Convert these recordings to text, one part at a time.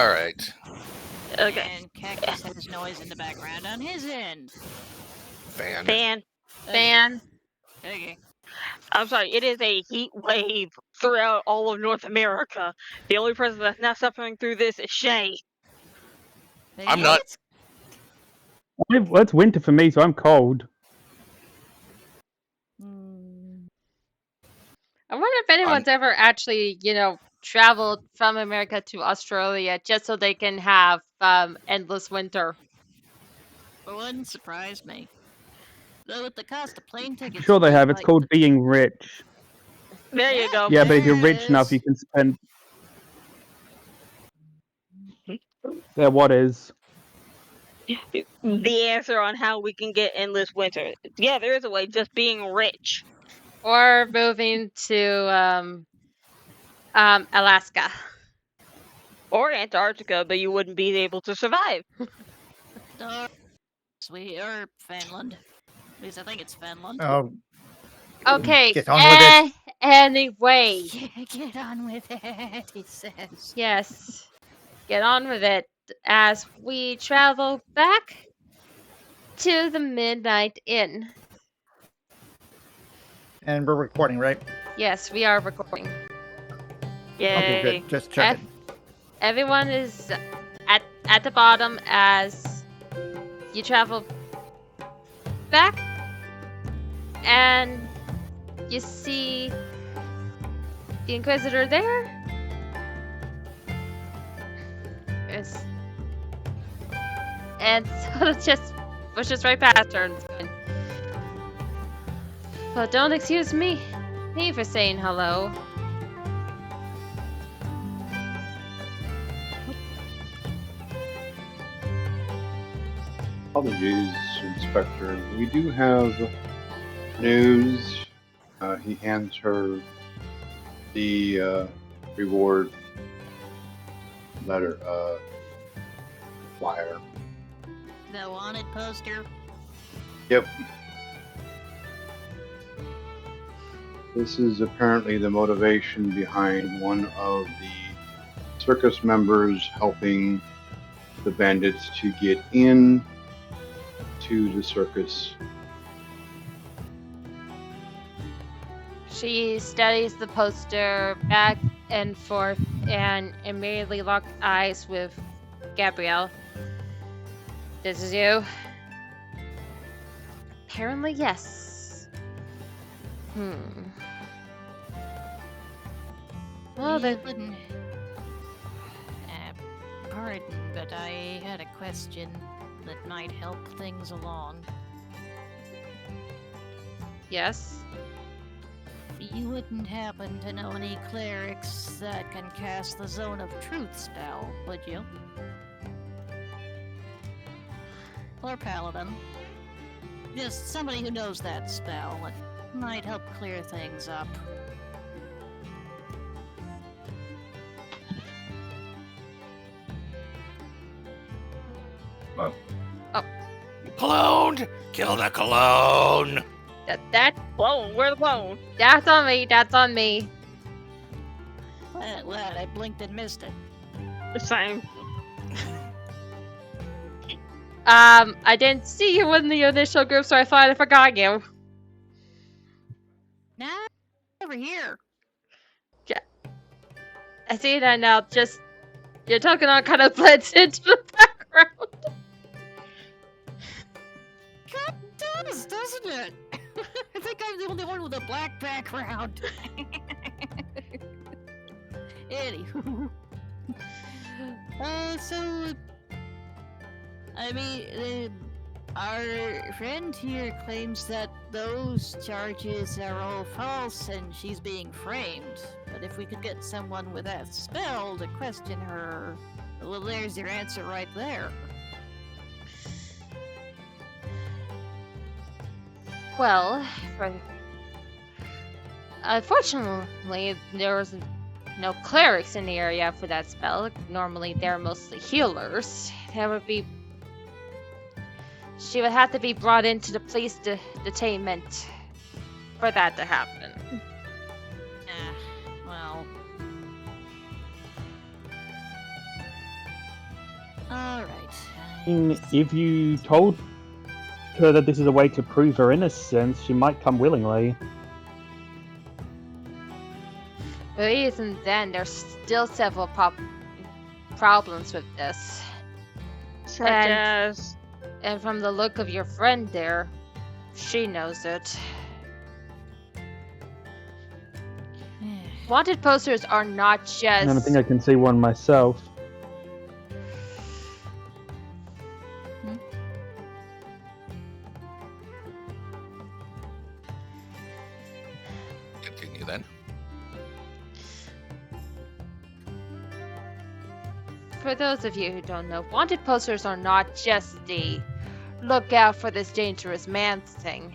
All right. Okay. And Cactus has noise in the background on his end. Fan. Fan. Okay. I'm sorry, it is a heat wave throughout all of North America. The only person that's not suffering through this is Shay. I'm not. Well, it's winter for me, so I'm cold. I wonder if anyone's ever actually, traveled from America to Australia just so they can have endless winter. It wouldn't surprise me. Though with the cost of plane tickets... Sure they have. It's called being rich. There you go. Yeah, but if you're rich enough, you can spend... There, what is? The answer on how we can get endless winter. Yeah, there is a way, just being rich. Or moving to Alaska. Or Antarctica, but you wouldn't be able to survive. Or Finland. At least I think it's Finland. Oh. Okay. Get on with it. Anyway. Get on with it, he says. Yes. Get on with it as we travel back to the Midnight Inn. And we're recording, right? Yes, we are recording. Yay. Okay, good. Just checking. Everyone is at the bottom as you travel back, and you see the Inquisitor there. Yes. And so it just pushes right past her. But don't excuse me for saying hello. Apologies, Inspector. We do have news. He hands her the reward letter, flyer. The wanted poster? Yep. This is apparently the motivation behind one of the circus members helping the bandits to get in to the circus. She studies the poster back and forth and immediately locks eyes with Gabrielle. This is you? Apparently, yes. Well, then... Pardon, but I had a question that might help things along. Yes? You wouldn't happen to know any clerics that can cast the Zone of Truth spell, would you? Or Paladin. Just somebody who knows that spell. It might help clear things up. Oh. Cloned! Kill the clone! That clone? Where's the clone? That's on me. That's on me. What? I blinked and missed it. The same. I didn't see you in the initial group, so I thought I forgot you. Nah, over here. Yeah. I see that now. Just your token on kind of blends into the background. God does, doesn't it? I think I'm the only one with a black background. Anywho. So... I mean, our friend here claims that those charges are all false and she's being framed. But if we could get someone with that spell to question her, well, there's your answer right there. Well, unfortunately, there was no clerics in the area for that spell. Normally, they're mostly healers. She would have to be brought into the police detainment for that to happen. Well... Alright. If you told her that this is a way to prove her innocence, she might come willingly. But even then, there's still several problems with this. Such And- as. And from the look of your friend there, she knows it. Wanted posters are not just... I don't think I can see one myself. Continue then. For those of you who don't know, wanted posters are not just the look out for this dangerous man thing.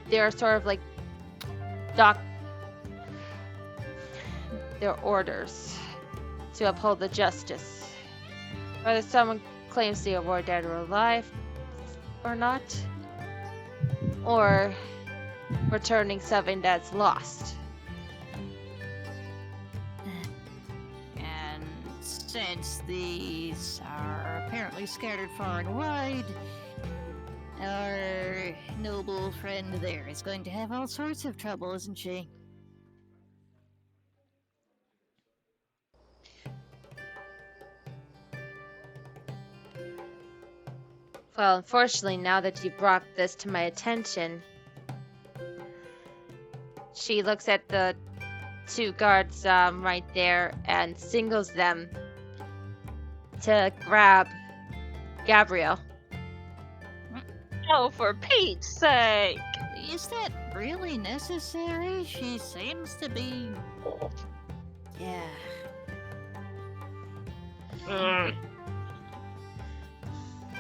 They're sort of like they're orders to uphold the justice. Whether someone claims they were dead or alive or not, or returning something that's lost. And since these are apparently scattered far and wide, our noble friend there is going to have all sorts of trouble, isn't she? Well, unfortunately, now that you brought this to my attention, she looks at the two guards right there and singles them to grab Gabrielle. Oh, for Pete's sake! Is that really necessary? She seems to be... Yeah. Mm.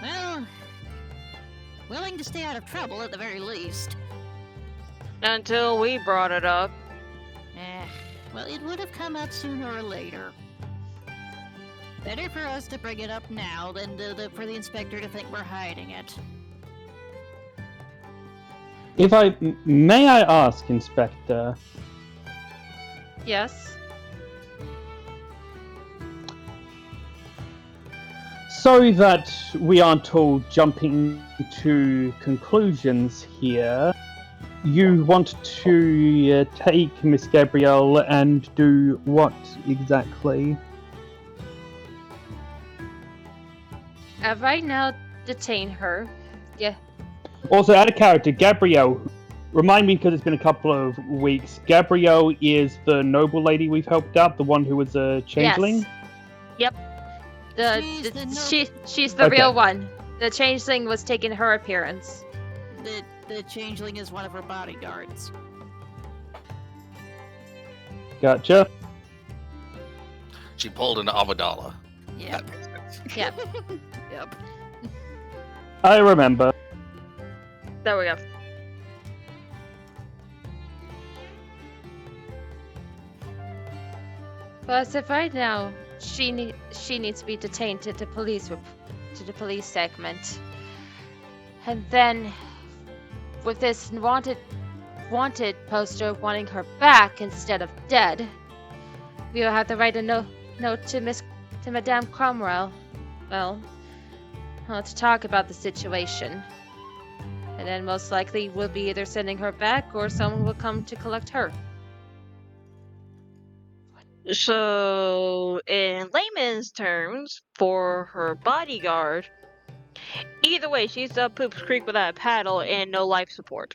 Well, willing to stay out of trouble at the very least. Until we brought it up. Well, it would have come up sooner or later. Better for us to bring it up now than for the inspector to think we're hiding it. May I ask, Inspector? Yes? So that we aren't all jumping to conclusions here, you want to take Miss Gabrielle and do what exactly? Right now, detain her. Yeah. Also, out of character, Gabrielle, remind me because it's been a couple of weeks, Gabrielle is the noble lady we've helped out, the one who was a changeling? Yes. She's the Okay. real one. The changeling was taking her appearance. The changeling is one of her bodyguards. Gotcha. She pulled into Amidala. Yep. That makes sense. Yep. Yep. I remember. There we go. Well, as of right now, she needs to be detained to the police segment, and then with this wanted poster wanting her back instead of dead, we will have to write a note to Madame Cromwell. Well, to talk about the situation, and then most likely we'll be either sending her back or someone will come to collect her. So, in layman's terms, for her bodyguard, either way, she's up Poops Creek without a paddle and no life support.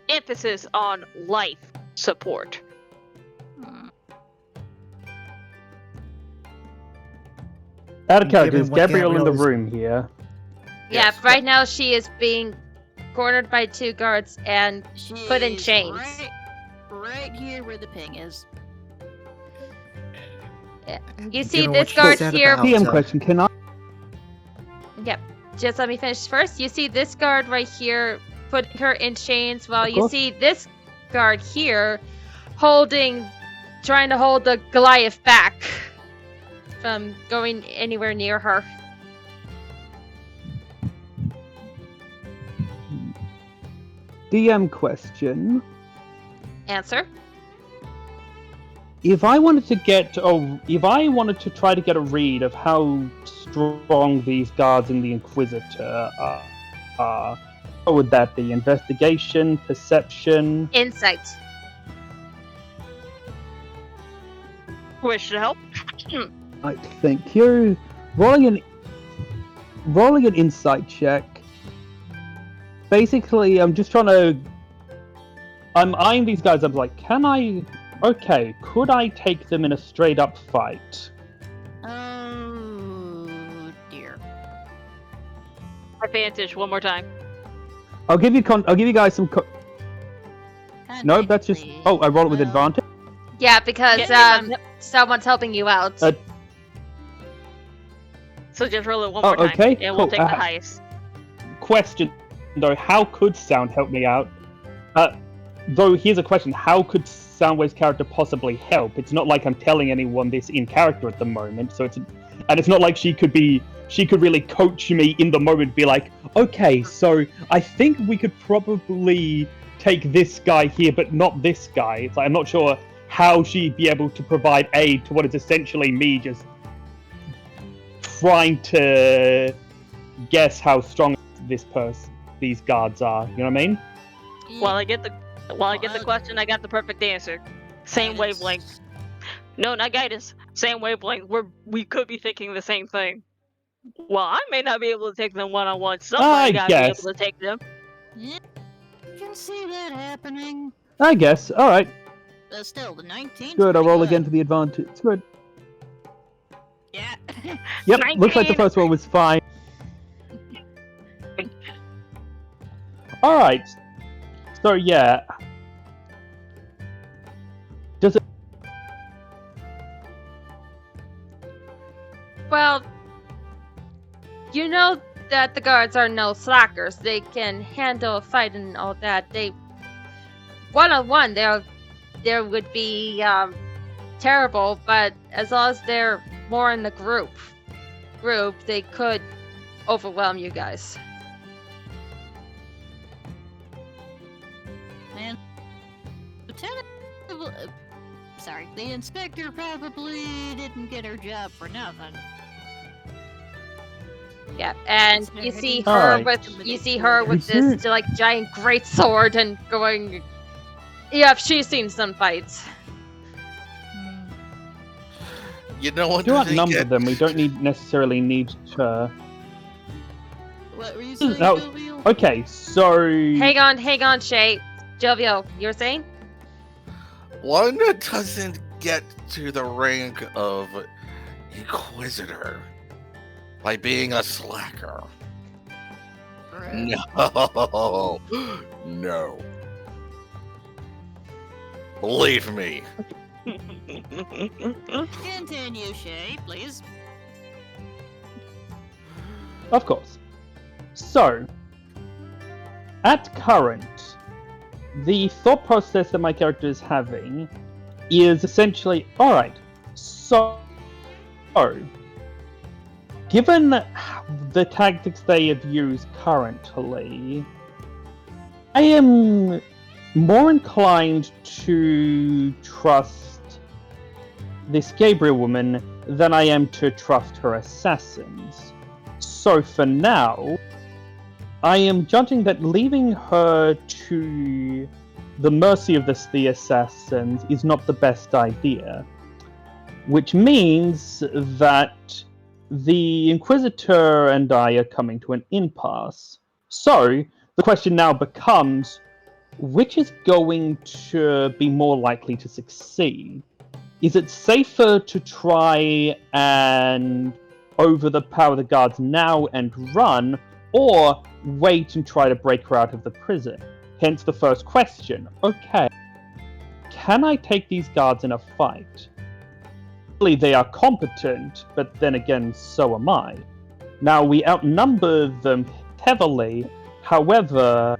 Emphasis on life support. Out of character, Given is what Gabrielle in the Gabrielle is- room here? Yeah, Yes. right now she is being cornered by two guards and put in She's chains. Right here where the ping is. you see Given this what she guard said here. about- PM so- question, can I? Yep. Just let me finish first. You see this guard right here put her in chains while Of you course. see this guard here trying to hold the Goliath back from going anywhere near her. DM question. Answer. if I wanted to try to get a read of how strong these guards in the Inquisitor are, what would that be? Investigation, perception? Insight. Wish to help? I think you're rolling an insight check. Basically, I'm eyeing these guys. I'm like, could I take them in a straight up fight? Oh dear. Advantage one more time. I'll give you guys some. No, that's just. Technically, Oh, I roll it with well, advantage. Yeah, because Yeah, someone's helping you out. So just roll it one Oh, more time, okay, and we'll cool. take the highest. Question though, how could sound help me out? Though here's a question: how could Soundwave's character possibly help? It's not like I'm telling anyone this in character at the moment, so it's not like she could really coach me in the moment, be like, okay, so I think we could probably take this guy here, but not this guy. It's like, I'm not sure how she'd be able to provide aid to what is essentially me just trying to guess how strong these guards are. You know what I mean? While I get the question, I got the perfect answer. Same wavelength. No, not guidance. Same wavelength. We could be thinking the same thing. Well, I may not be able to take them one-on-one. Somebody gotta be guess. able to take them. Yeah, I can see that happening. I guess. All right. But still, the 19's Good. I'll pretty roll good. again for the advantage. It's good. Yeah. Yep. Looks like the 19. first one was fine. All right. So yeah. Does it? Well, you know that the guards are no slackers. They can handle a fight and all that. They one-on-one, there would be terrible, but as long as they're more in the group, they could overwhelm you guys. And Lieutenant, the inspector probably didn't get her job for nothing. Yeah, and It's you very see hard her Alright. with this like giant great sword and going. Yeah, she's seen some fights. You know what? Do I outnumber think them. We don't necessarily need to. What were you saying, No. Jovial? Okay, so. Hang on, Shay. Jovial, you were saying? one doesn't get to the rank of Inquisitor by being a slacker. No. No. Believe me. Continue, Shay, please. Of course. So, at current, the thought process that my character is having is essentially, alright, so, given the tactics they have used currently, I am more inclined to trust this Gabriel woman than I am to trust her assassins. So for now, I am judging that leaving her to the mercy of the assassins is not the best idea. Which means that the Inquisitor and I are coming to an impasse. So, the question now becomes, which is going to be more likely to succeed? Is it safer to try and overpower the guards now and run, or wait and try to break her out of the prison? Hence the first question. Okay, can I take these guards in a fight? Clearly they are competent, but then again, so am I. Now, we outnumber them heavily, however,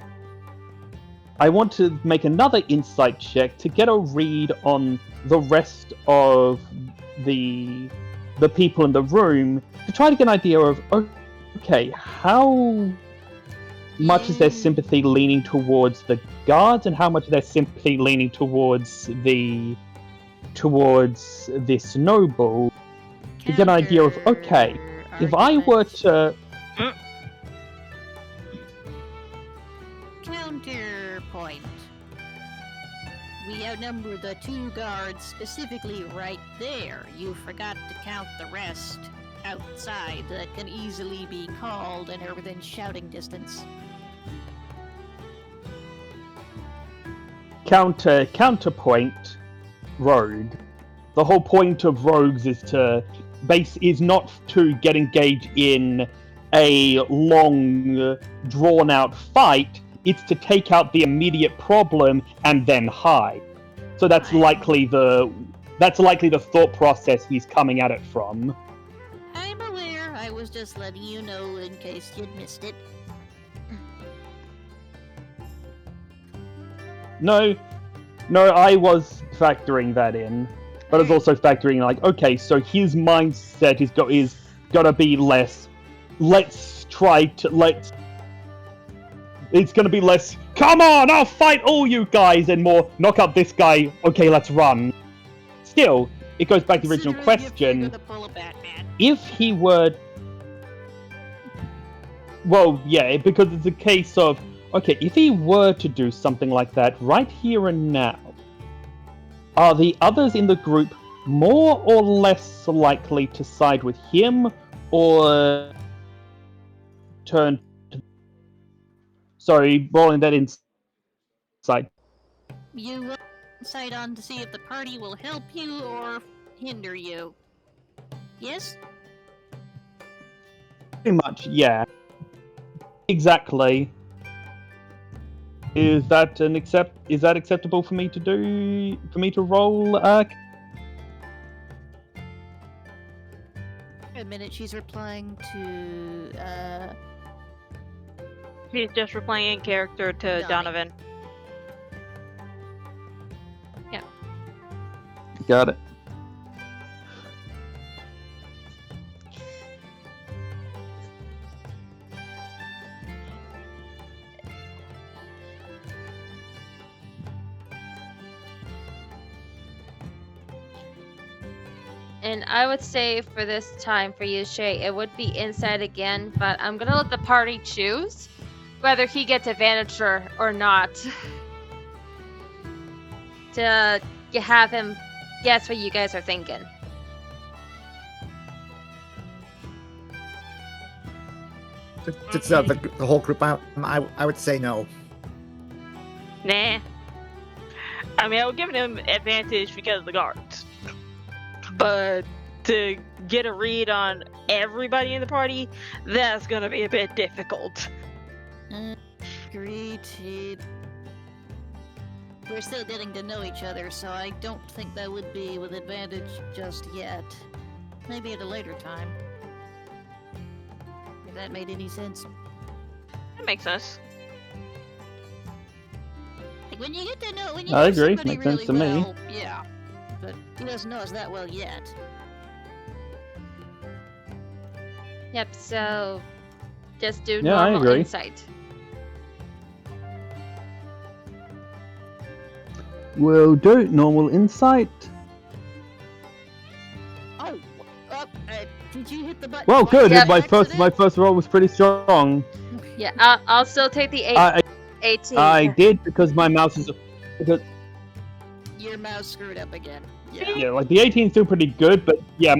I want to make another insight check to get a read on the rest of the people in the room to try to get an idea of, okay, how much is their sympathy leaning towards the guards and how much is their sympathy leaning towards the towards this noble to get an idea of, okay, if I were to... Counterpoint. We outnumber the 2 guards specifically right there. You forgot to count the rest outside that can easily be called and are within shouting distance. Counterpoint, rogue. The whole point of rogues is not to get engaged in a long, drawn-out fight. It's to take out the immediate problem and then hide. So that's likely the thought process he's coming at it from. I'm aware. I was just letting you know in case you'd missed it. No, I was factoring that in, but I was also factoring like, okay, so his mindset is gonna be less. It's gonna be less. Come on, I'll fight all you guys, and more. Knock out this guy. Okay, let's run. Still, it goes back to the original question. If he were, well, yeah, because it's a case of. Okay, if he were to do something like that right here and now, are the others in the group more or less likely to side with him or turn to... Sorry, rolling that inside. You will decide on to see if the party will help you or hinder you. Yes? Pretty much, yeah. Exactly. Is that acceptable for me to do? For me to roll? A minute, she's replying to. He's just replying in character to Donovan. Yeah. Got it. And I would say for this time for you, Shay, it would be inside again, but I'm gonna let the party choose whether he gets advantage or not. To have him guess what you guys are thinking. It's the whole group. I would say no. Nah. I mean, I would give him advantage because of the guards. But to get a read on everybody in the party, that's gonna be a bit difficult. Agreed. We're still getting to know each other, so I don't think that would be with advantage just yet. Maybe at a later time. If that made any sense. That makes sense. Like when you get to know, when you I know agree. somebody Makes sense really to me. well, yeah. But he doesn't know us that well yet. Yep, so just do Yeah, I normal agree. insight. Will do. Normal insight. Oh, did you hit the button? Well, twice good. by My accident? first roll was pretty strong. Yeah, I'll still take the 18. I did because my mouse is because Your mouse screwed up again. Yeah. yeah, like the 18 is still pretty good, but yeah,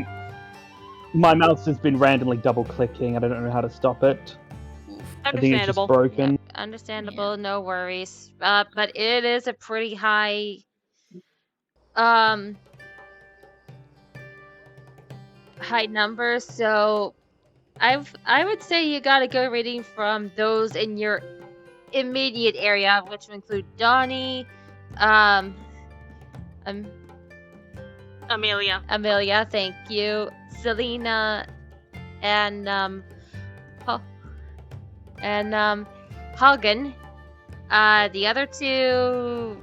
my mouse has been randomly double clicking. I don't know how to stop it. I think it's just Understandable. broken. Yep, understandable, no worries. But it is a pretty high number, so I would say you got a good reading from those in your immediate area, which would include Donnie, Amelia. thank you, Selena, and Hagen. The other two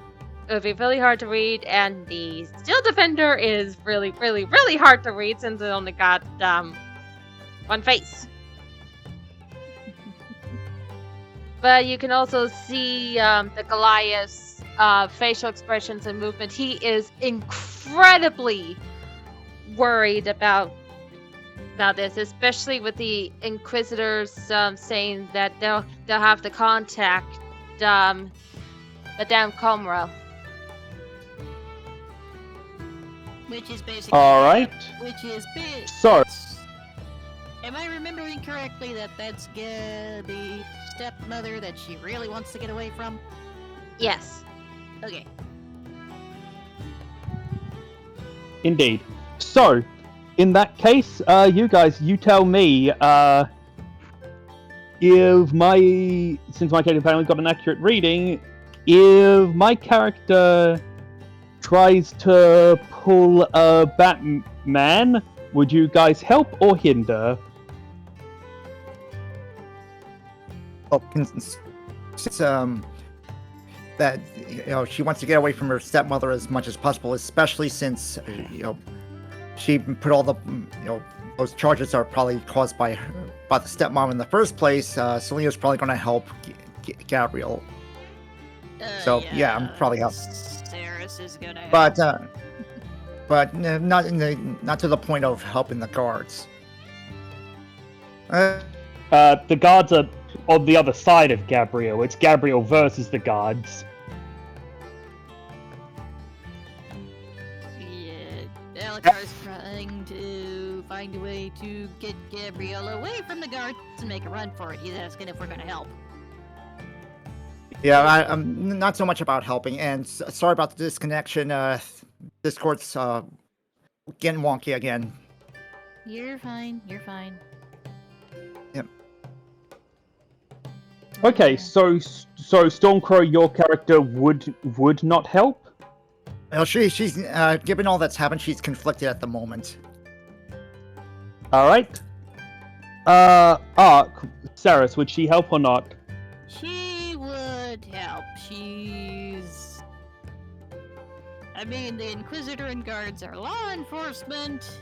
would be really hard to read, and the Steel Defender is really, really, really hard to read since it only got one face. But you can also see the Goliath's facial expressions and movement. He is incredibly incredibly worried about this, especially with the Inquisitors saying that they'll have to contact Madame Comro. Which is basically. Alright. Which is big. So- Am I remembering correctly that that's the stepmother that she really wants to get away from? Yes. Okay. Indeed. So, in that case, you guys, you tell me, since my character apparently got an accurate reading, if my character tries to pull a Batman, would you guys help or hinder? Oh, since that she wants to get away from her stepmother as much as possible, especially since she put all the those charges are probably caused by the stepmom in the first place. Selena's probably going to help Gabriel. So yeah, I'm probably help. Saris is gonna. But not to the point of helping the guards. The guards are on the other side of Gabriel. It's Gabriel versus the guards. Yeah, Alucard's trying to find a way to get Gabriel away from the guards and make a run for it. He's asking if we're gonna help. Yeah, I'm not so much about helping. And sorry about the disconnection. Discord's getting wonky again. You're fine. You're fine. Yep. Okay, so Stormcrow, your character would not help? Well, she's given all that's happened, she's conflicted at the moment. Alright. Ark, Saris, would she help or not? She would help. I mean, the Inquisitor and guards are law enforcement,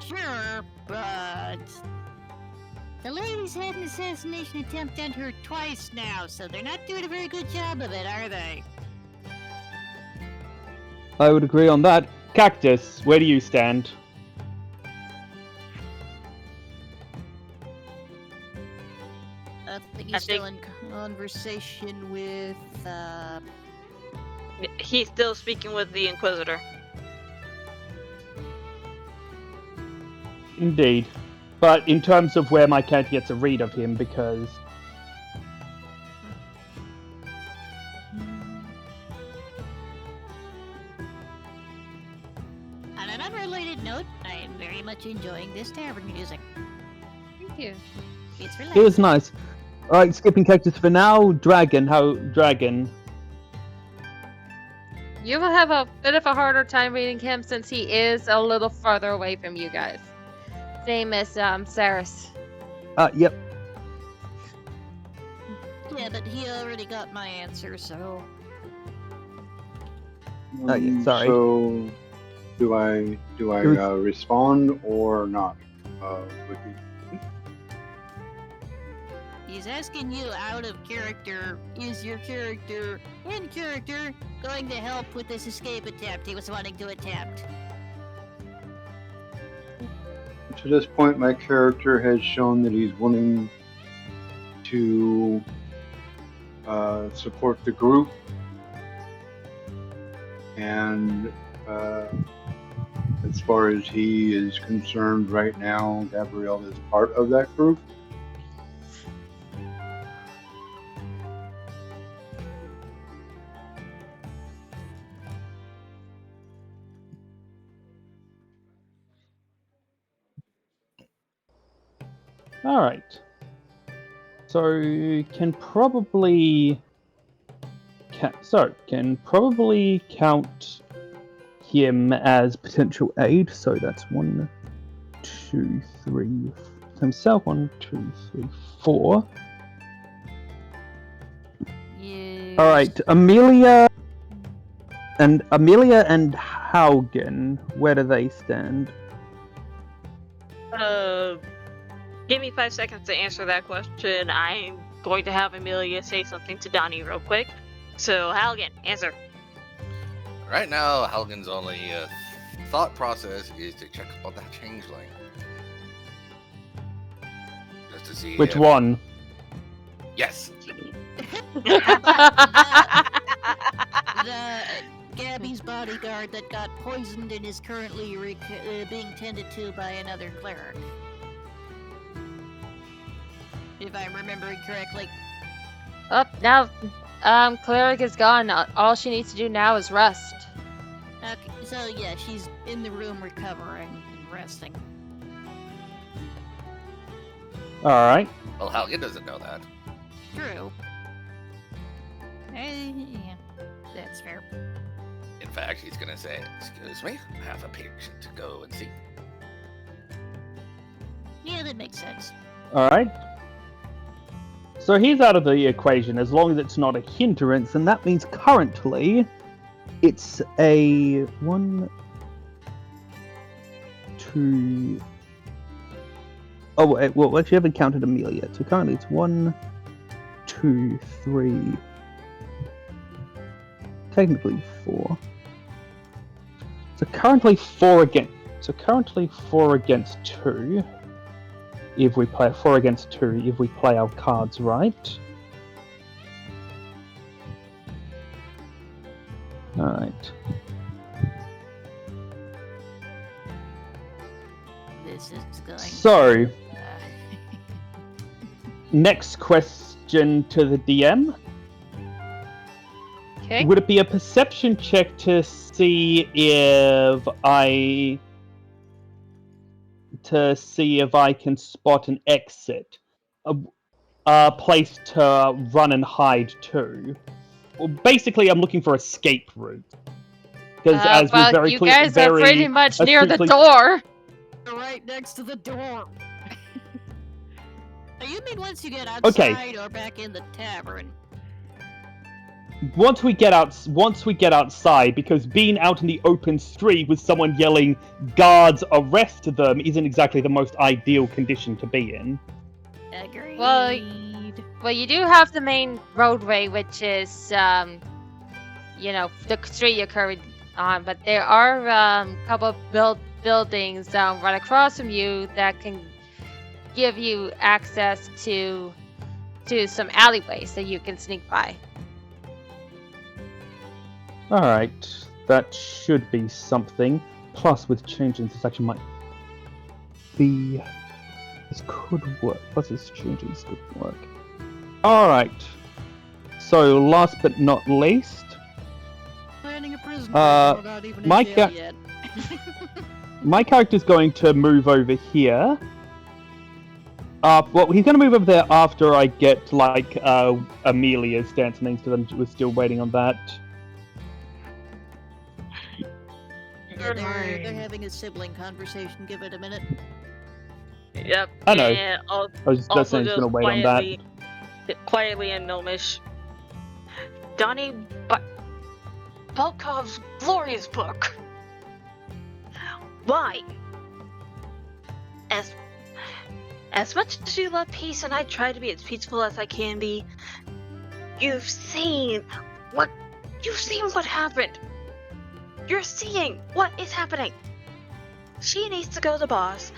sure, but the lady's had an assassination attempt on her twice now, so they're not doing a very good job of it, are they? I would agree on that. Cactus, where do you stand? I think he's still in conversation with, He's still speaking with the Inquisitor. Indeed. But in terms of where my character gets a read of him, because... On an unrelated note, I am very much enjoying this tavern music. Thank you. It's It relaxing. was nice. Alright, skipping Cactus for now. Dragon, Dragon? You will have a bit of a harder time reading him since he is a little farther away from you guys. Same as Saris. Yep. Yeah, but he already got my answer, so... Yeah, sorry. So, do I respond or not? With He's asking you out of character, is your character in character going to help with this escape attempt he was wanting to attempt? To this point, my character has shown that he's willing to support the group, and as far as he is concerned right now, Gabrielle is part of that group. Alright. So, can probably count him as potential aid. So that's 1, 2, 3. Himself 1, 2, 3, 4. Yeah. Alright, Amelia and Haugen, where do they stand? Give me 5 seconds to answer that question. I'm going to have Amelia say something to Donnie real quick. So, Halgan, answer. Right now, Helgen's only thought process is to check up on that changeling. Just to see Which if- one? Yes. The Gabby's bodyguard that got poisoned and is currently being tended to by another cleric. If I'm remembering correctly. Oh, now, cleric is gone. All she needs to do now is rest. Okay, so yeah, she's in the room recovering and resting. Alright. Well, Halligan doesn't know that. True. Yeah, that's fair. In fact, he's gonna say, "Excuse me, I have a patient to go and see." Yeah, that makes sense. Alright. So he's out of the equation as long as it's not a hindrance, and that means currently it's a 1, 2. Oh, wait, well, actually, I haven't counted Amelia yet. So currently it's 1, 2, 3. Technically 4. So currently 4 against. So currently 4 against 2. If we play 4 against 2, if we play our cards right. Alright. This is going. So, next question to the DM. Okay. Would it be a perception check to see if I can spot an exit, a place to run and hide to? Well, basically, I'm looking for escape route. Because as well, we're very you clear, guys are pretty much near the astutely- door. Right next to the door. You mean once you get outside or back in the tavern? Once we get outside, because being out in the open street with someone yelling "guards, arrest them" isn't exactly the most ideal condition to be in. Agreed. Well, you do have the main roadway, which is, the street you're currently on, but there are a couple of buildings right across from you that can give you access to some alleyways that you can sneak by. Alright, that should be something. Plus, with changing this actually might be... This could work. Plus, this changing this could work. Alright. So, last but not least... Planning a prison break, not even my in jail ca- yet. My character's going to move over here. Well, he's going to move over there after I get, Amelia's dance names, because we're still waiting on that. Yeah, they're having a sibling conversation. Give it a minute. Yep. I know. And I was just also saying he's just going to wait on that. quietly in Gnomish. Donnie Volkov's glorious book. Why? As much as you love peace, and I try to be as peaceful as I can be, you've seen what happened. You're seeing what is happening. She needs to go to the boss.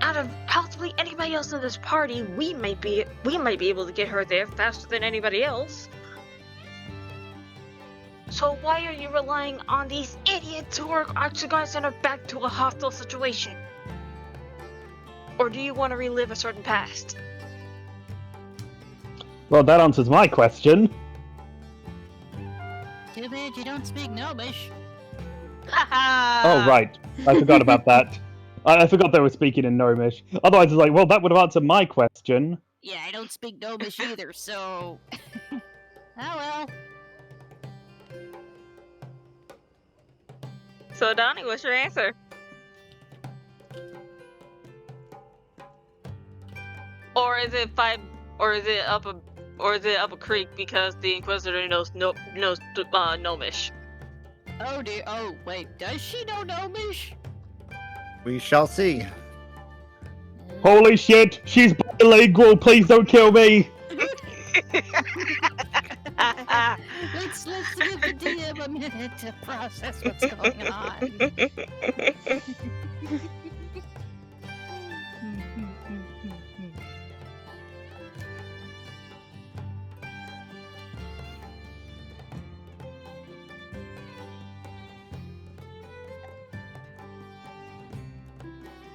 Out of possibly anybody else in this party, we might be able to get her there faster than anybody else. So why are you relying on these idiots who are actually going to send her back to a hostile situation? Or do you want to relive a certain past? Well, that answers my question. Too bad you don't speak Gnomish. Oh, right. I forgot about that. I forgot they were speaking in Gnomish. Otherwise, it's like, well, that would have answered my question. Yeah, I don't speak Gnomish either, so... Oh well. So Donnie, what's your answer? Or is it up a creek because the Inquisitor knows Gnomish? Oh dear. Oh wait, does she know Gnomish? We shall see. Holy shit! She's bilingual! Please don't kill me! Let's give the DM a minute to process what's going on.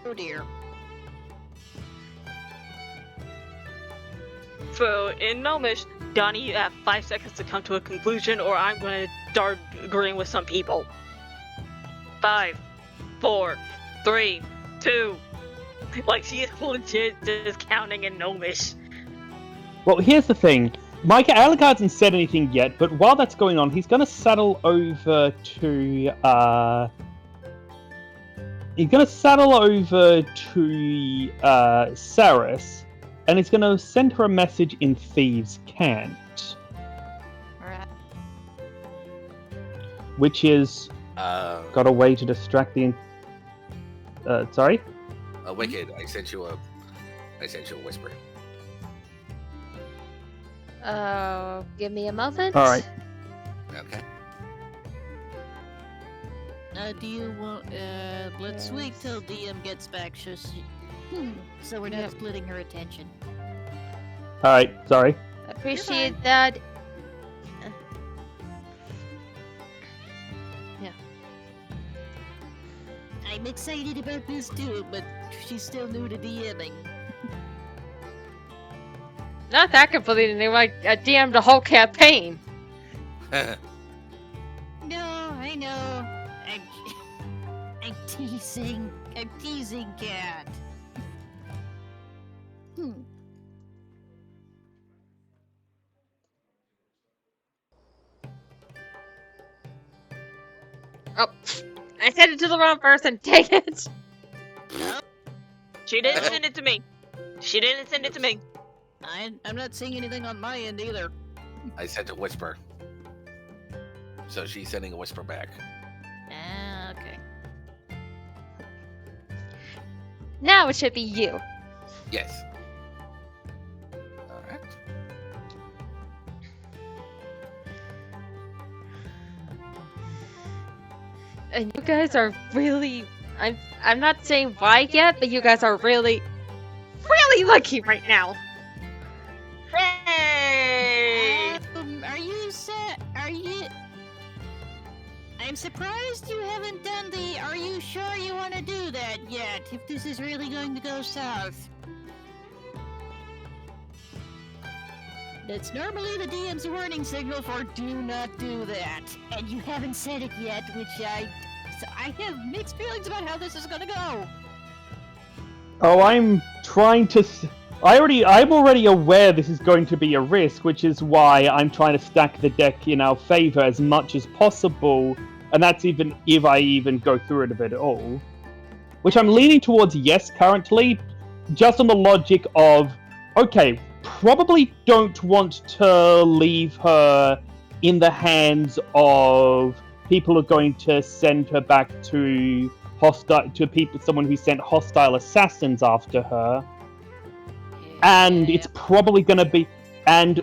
Oh dear. So, in Gnomish, Donnie, you have 5 seconds to come to a conclusion, or I'm gonna start agreeing with some people. 5, 4, 3, 2. Like, she is legit just counting in Gnomish. Well, here's the thing. Mike Alec hasn't said anything yet, but while that's going on, he's going to saddle over to Saris, and he's going to send her a message in Thieves' Cant, Alright. which is got a way to distract the. Sorry. Wicked. I sent you a whisper. Give me a moment. All right. Okay. Do you want, let's wait till DM gets back, so we're not Yep. splitting her attention. All right. Sorry. Appreciate that. I'm excited about this too, but she's still new to DMing. Not that completely new. I DM'd the whole campaign. No, I know. I'm teasing. I'm teasing, Cat. Oh, I sent it to the wrong person. Dang it. She didn't send it to me. She didn't send it to me. I'm not seeing anything on my end either. I sent a whisper. So she's sending a whisper back. Ah, okay. Now it should be you. Yes. Alright. And you guys are really... I'm not saying why yet, but you guys are really lucky right now. Hey! Are you set? Are you... I'm surprised you haven't done the are you sure you want to do that yet, if this is really going to go south. That's normally the DM's warning signal for do not do that. And you haven't said it yet, which so I have mixed feelings about how this is gonna go. Oh, I'm trying to. I'm already aware this is going to be a risk, which is why I'm trying to stack the deck in our favor as much as possible, and that's even if I even go through it a bit at all. Which I'm leaning towards yes currently, just on the logic of, okay, probably don't want to leave her in the hands of people who are going to send her back to someone who sent hostile assassins after her. And it's probably going to be, and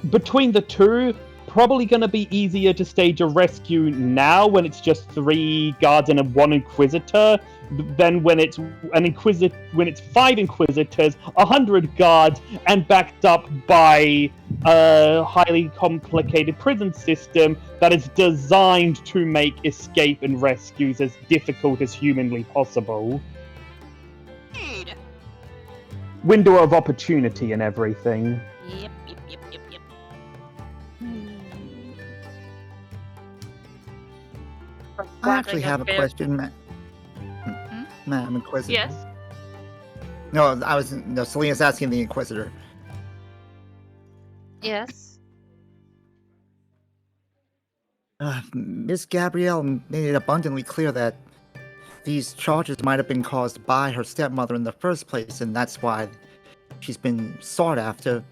between the two, probably going to be easier to stage a rescue now when it's just 3 guards and 1 inquisitor than when it's 5 inquisitors, 100 guards, and backed up by a highly complicated prison system that is designed to make escape and rescues as difficult as humanly possible. Indeed. Window of opportunity and everything. Yep. I actually have a question, Madam Inquisitor. Yes. No, Selena's asking the Inquisitor. Yes. Miss Gabrielle made it abundantly clear that these charges might have been caused by her stepmother in the first place, and that's why she's been sought after.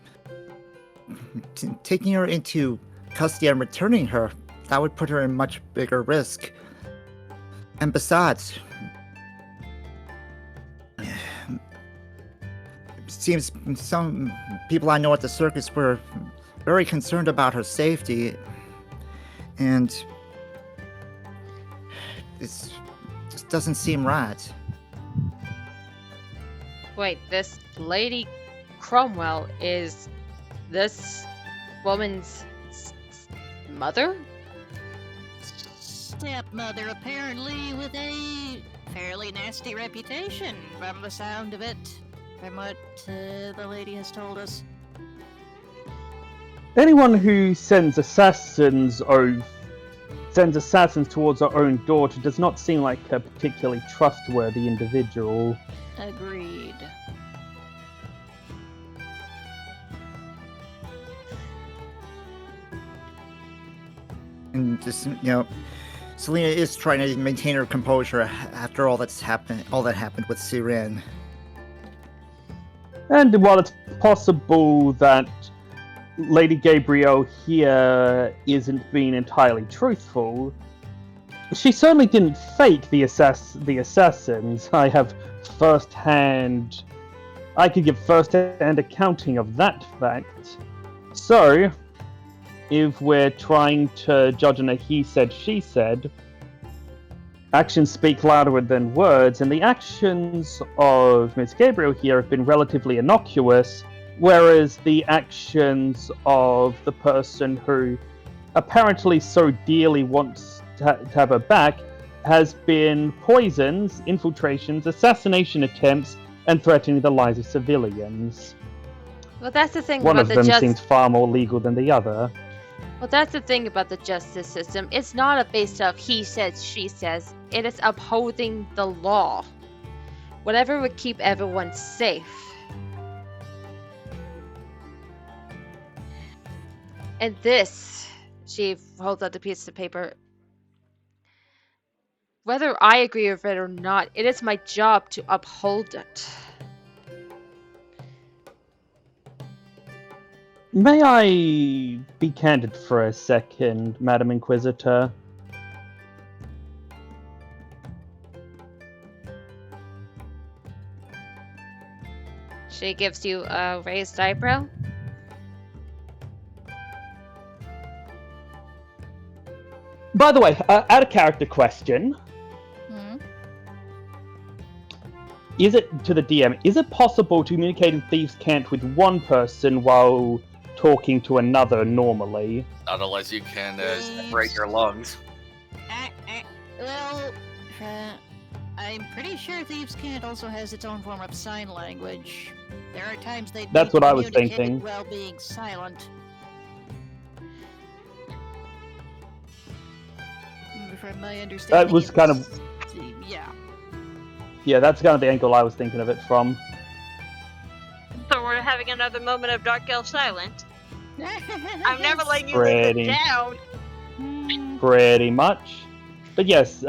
Taking her into custody and returning her, that would put her in much bigger risk. And besides, it seems some people I know at the circus were very concerned about her safety, and this just doesn't seem right. Wait, this Lady Cromwell is this woman's mother? Stepmother, apparently with a fairly nasty reputation, from the sound of it, from what the lady has told us. Anyone who sends assassins towards our own daughter does not seem like a particularly trustworthy individual. Agreed. And just, Selena is trying to maintain her composure after all that happened with Siren. And while it's possible that Lady Gabrielle here isn't being entirely truthful, she certainly didn't fake the assassins. I could give first-hand accounting of that fact. So, if we're trying to judge on a he said, she said, actions speak louder than words, and the actions of Miss Gabriel here have been relatively innocuous, whereas the actions of the person who apparently so dearly wants to have her back has been poisons, infiltrations, assassination attempts, and threatening the lives of civilians. Well, that's the thing One about of the them seems far more legal than the other. Well, that's the thing about the justice system. It's not a based off he says, she says. It is upholding the law. Whatever would keep everyone safe. And this, she holds out the piece of paper. Whether I agree with it or not, it is my job to uphold it. May I be candid for a second, Madam Inquisitor? She gives you a raised eyebrow. By the way, out of character question. Is it, to the DM, is it possible to communicate in Thieves' Cant with one person while talking to another normally? Not unless you can break your lungs. Well, I'm pretty sure Thieves' Cant also has its own form of sign language. There are times they That's what I was thinking. while being silent. From my understanding, That was kind of... yeah. Yeah, that's kind of the angle I was thinking of it from. So we're having another moment of Dark Elf silence. I'm never letting you Pretty. live it down. Pretty much. But yes,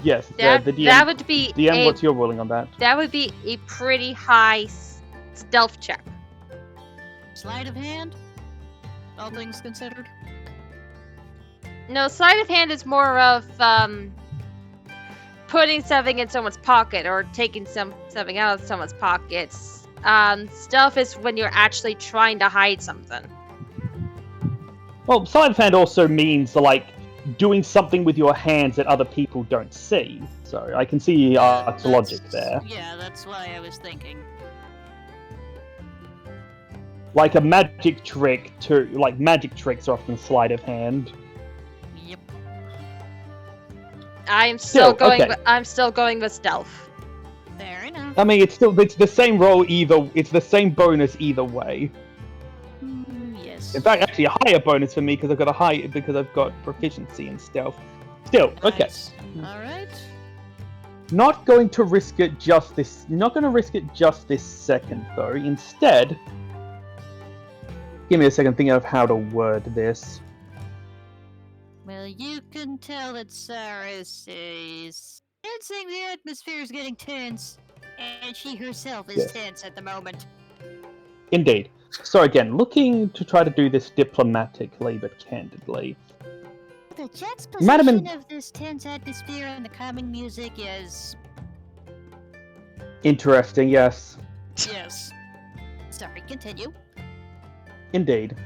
yes, That, the DM... that would be DM, what's your ruling on that? That would be a pretty high stealth check. Sleight of hand? All things considered? No, sleight of hand is more of putting something in someone's pocket or taking something out of someone's pockets. Stealth is when you're actually trying to hide something. Well, sleight of hand also means, like, doing something with your hands that other people don't see. So I can see Art's logic there. Yeah, that's why I was thinking. Like a magic trick magic tricks are often sleight of hand. Yep. I'm still okay. I'm still going with stealth. Fair enough. I mean, it's the same roll either. It's the same bonus either way. Yes. In fact, actually, a higher bonus for me because I've got proficiency in stealth. Still, okay. Nice. All right. Not going to risk it just this. Not going to risk it just this second, though. Instead, give me a second thinking of how to word this. Well, you can tell that Saris is sensing the atmosphere is getting tense, and she herself is Yes. tense at the moment. Indeed. So again, looking to try to do this diplomatically but candidly. The juxtaposition Madam of this tense atmosphere and the calming music is... Interesting, yes. Yes. Sorry, continue. Indeed.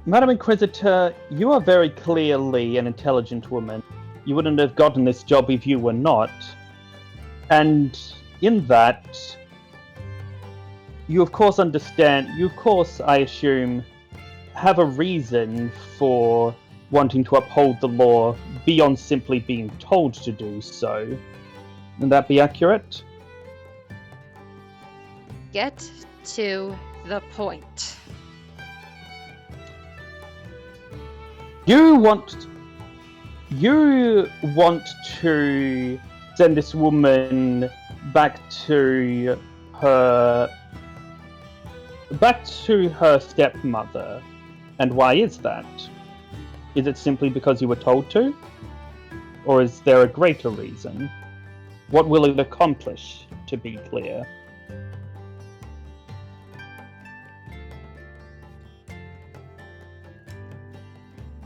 Madam Inquisitor, you are very clearly an intelligent woman. You wouldn't have gotten this job if you were not. And in that, you of course understand, you of course, I assume, have a reason for wanting to uphold the law beyond simply being told to do so. Would that be accurate? Get to the point. You want to send this woman back to her stepmother. And why is that? Is it simply because you were told to? Or is there a greater reason? What will it accomplish, to be clear?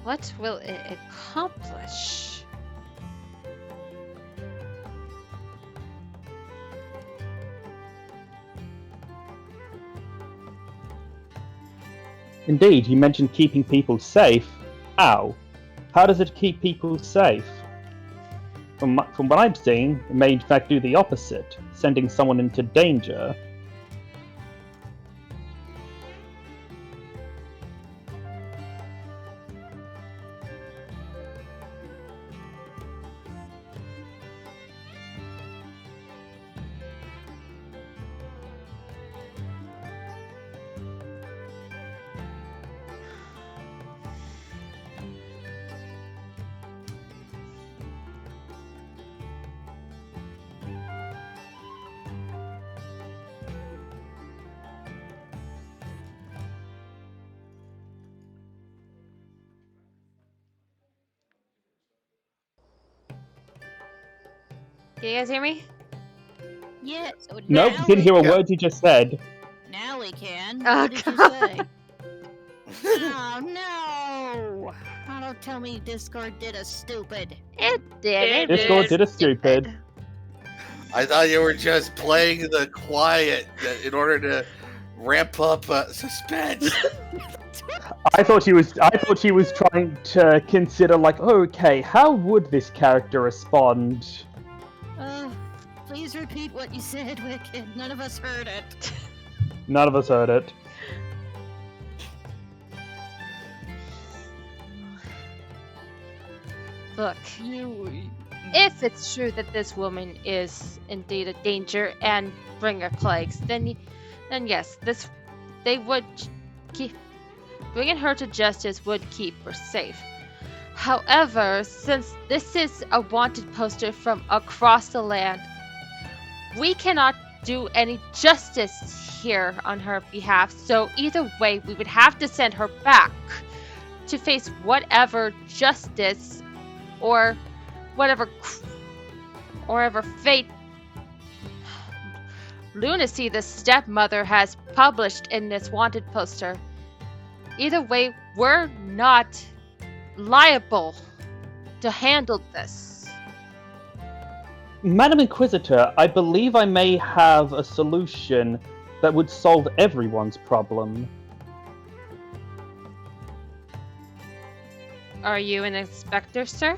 What will it accomplish? Indeed, you mentioned keeping people safe. How? How does it keep people safe? From what I've seen, it may in fact do the opposite, sending someone into danger. Can you guys hear me? Yeah. So Nope, now didn't hear a Yeah. word you just said. Now we can. Oh, What did you God. say? Oh no! Oh, don't tell me Discord did a stupid. It did. Discord did a stupid. I thought you were just playing the quiet in order to ramp up suspense. I thought she was trying to consider, like, okay, how would this character respond? Please repeat what you said, Wicked. None of us heard it. None of us heard it. Look, if it's true that this woman is indeed a danger and bringer plagues, then yes, they would keep bringing her to justice would keep her safe. However, since this is a wanted poster from across the land, we cannot do any justice here on her behalf. So either way, we would have to send her back to face whatever justice or whatever fate lunacy the stepmother has published in this wanted poster. Either way, we're not liable to handle this. Madam Inquisitor, I believe I may have a solution that would solve everyone's problem. Are you an inspector, sir?